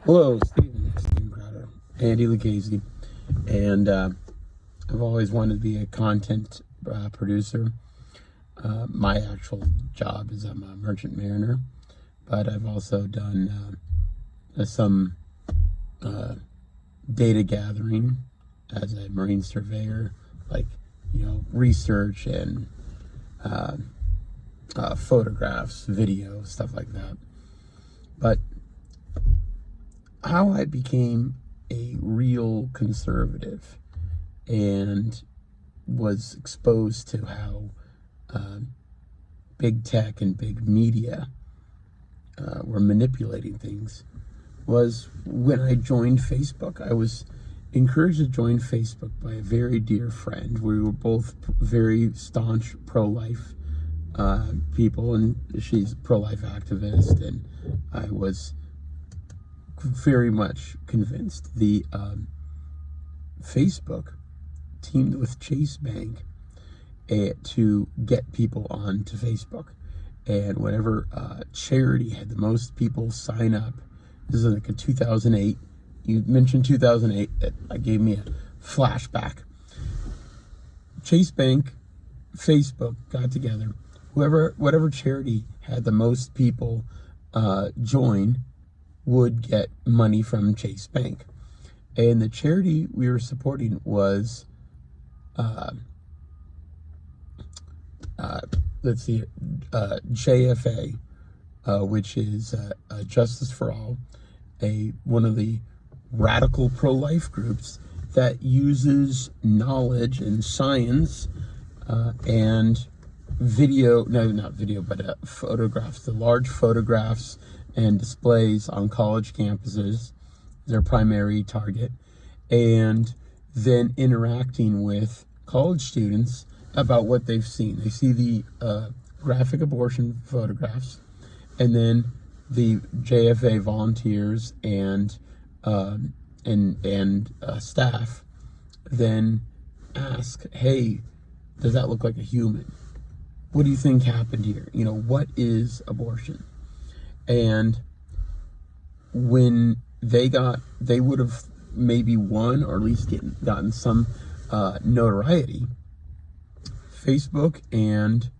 Hello, StevenCrowder, Andy Lucchese, and I've always wanted to be a content producer. My actual job is I'm a merchant mariner, but I've also done some data gathering as a marine surveyor, like research and photographs, video, stuff like that. But how I became a real conservative and was exposed to how big tech and big media were manipulating things was when I joined Facebook. I was encouraged to join Facebook by a very dear friend. We were both very staunch pro-life people, and she's a pro-life activist, and I was very much convinced. The Facebook teamed with Chase Bank to get people onto Facebook, and whatever charity had the most people sign up. This is like a 2008. You mentioned 2008. That gave me a flashback. Chase Bank, Facebook got together. Whatever charity had the most people join would get money from Chase Bank. And the charity we were supporting was, JFA, which is Justice for All, one of the radical pro-life groups that uses knowledge and science and video, no, not video, but photographs, the large photographs and displays on college campuses, their primary target, and then interacting with college students about what they've seen. They see the graphic abortion photographs, and then the JFA volunteers and staff then ask, "Hey, does that look like a human? What do you think happened here? What is abortion?" And when they would have maybe won, or at least gotten some notoriety. Facebook and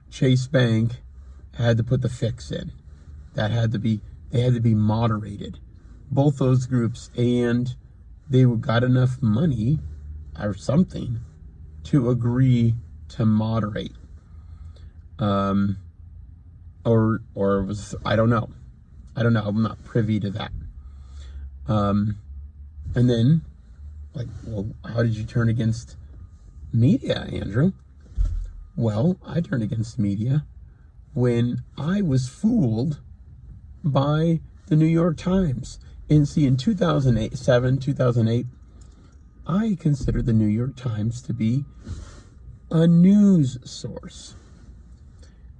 Chase Bank had to put the fix in. They had to be moderated. Both those groups, and they got enough money or something to agree to moderate. Or was, I don't know. I'm not privy to that. And then, well, how did you turn against media, Andrew? Well, I turned against media when I was fooled by the New York Times. And see, in 2008, I considered the New York Times to be a news source.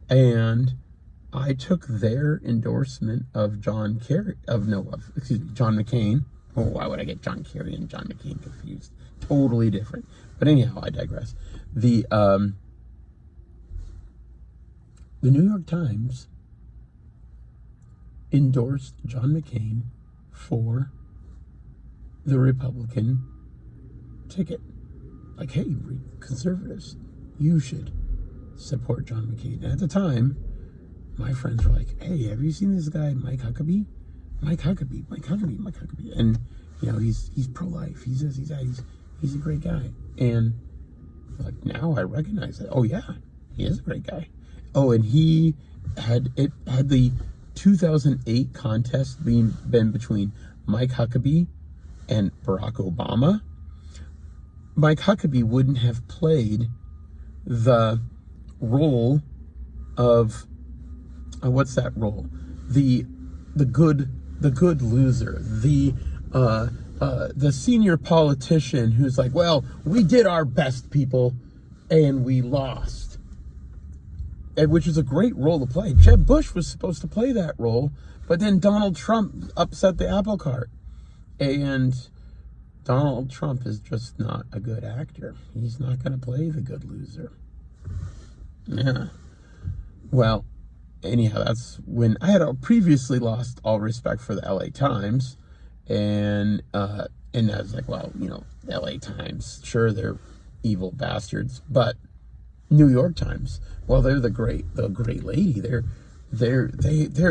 And I took their endorsement of John McCain. Oh, why would I get John Kerry and John McCain confused? Totally different. But anyhow, I digress. The New York Times endorsed John McCain for the Republican ticket. Like, hey, conservatives, you should support John McCain. And at the time, my friends were like, "Hey, have you seen this guy, Mike Huckabee? Mike Huckabee. And, he's pro-life. He's this, he's that. He's a great guy." And now I recognize it. Oh, yeah, he is a great guy. Oh, and he had the 2008 contest been between Mike Huckabee and Barack Obama. Mike Huckabee wouldn't have played the role of what's that role? The good loser, the senior politician who's like, "Well, we did our best, people, and we lost," which is a great role to play. Jeb Bush was supposed to play that role, but then Donald Trump upset the apple cart, and Donald Trump is just not a good actor. He's not going to play the good loser. Yeah. Well, anyhow, that's when I had previously lost all respect for the LA Times, and I was like, well, the LA Times, sure, they're evil bastards, but New York Times, well, they're the great lady. They're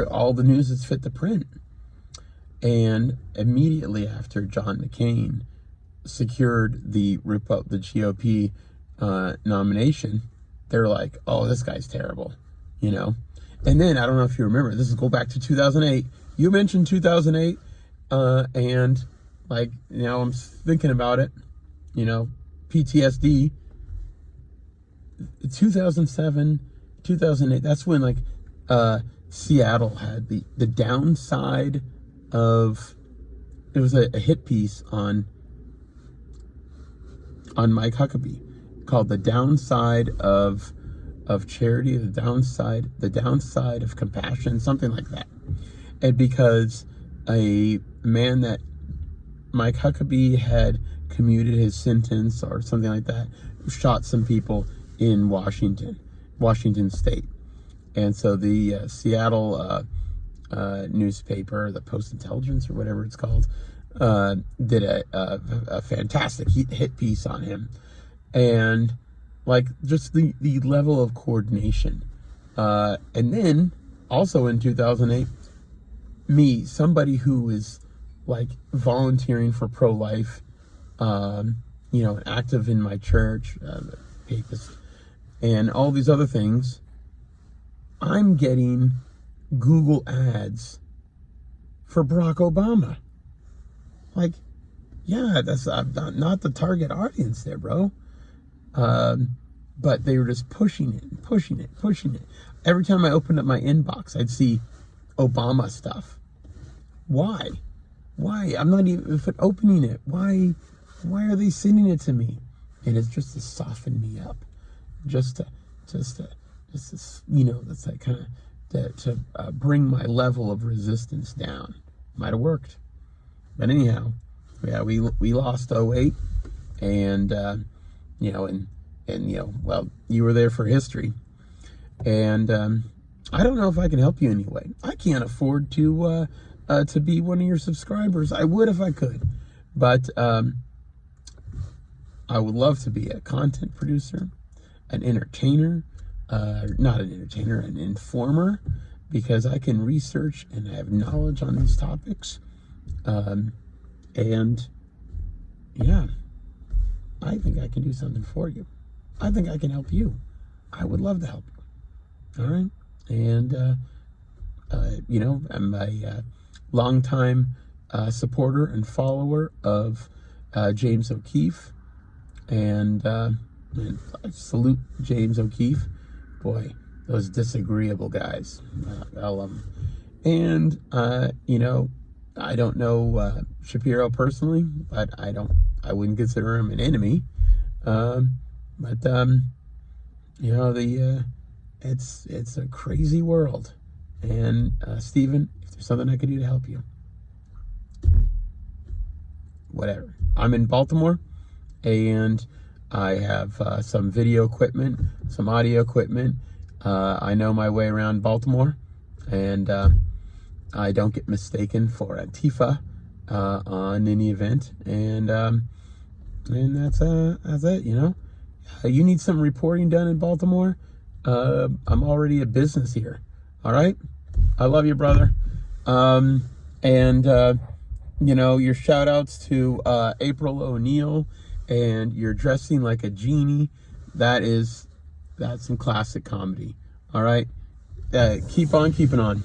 all the news that's fit to print. And immediately after John McCain secured the GOP nomination, they're like, oh, this guy's terrible, And then, I don't know if you remember, this is go back to 2008. You mentioned 2008, and like, now I'm thinking about it, PTSD. 2007, 2008, that's when like Seattle had the downside of, it was a hit piece on Mike Huckabee called The Downside of Charity, the downside of compassion, something like that. And because a man that Mike Huckabee had commuted his sentence or something like that, shot some people in Washington State. And so the Seattle newspaper, the Post-Intelligence or whatever it's called, did a fantastic hit piece on him. And like just the level of coordination. And then also in 2008, somebody who is like volunteering for pro-life, active in my church, papist, and all these other things, I'm getting Google ads for Barack Obama. Like, yeah, that's not the target audience there, bro. But they were just pushing it. Every time I opened up my inbox, I'd see Obama stuff. Why? I'm not even opening it. Why are they sending it to me? And it's just to soften me up, just to that's like kind of to bring my level of resistance down. Might have worked, but anyhow, yeah, we lost 08, and well, you were there for history, and I don't know if I can help you anyway. I can't afford to be one of your subscribers. I would if I could, but I would love to be a content producer, an entertainer, not an entertainer, an informer, because I can research and I have knowledge on these topics. And yeah, I think I can do something for you. I think I can help you. I would love to help you. All right. And, I'm a longtime supporter and follower of James O'Keefe. And I salute James O'Keefe. Boy, those disagreeable guys. I love them. And, I don't know Shapiro personally, but I wouldn't consider him an enemy. It's a crazy world. And, Steven, if there's something I can do to help you, whatever. I'm in Baltimore, and I have some video equipment, some audio equipment. I know my way around Baltimore, and I don't get mistaken for Antifa on any event. And that's it. You need some reporting done in Baltimore. I'm already a business here. All right. I love you, brother. Your shout outs to April O'Neil, and you're dressing like a genie. That's some classic comedy. All right. Keep on keeping on.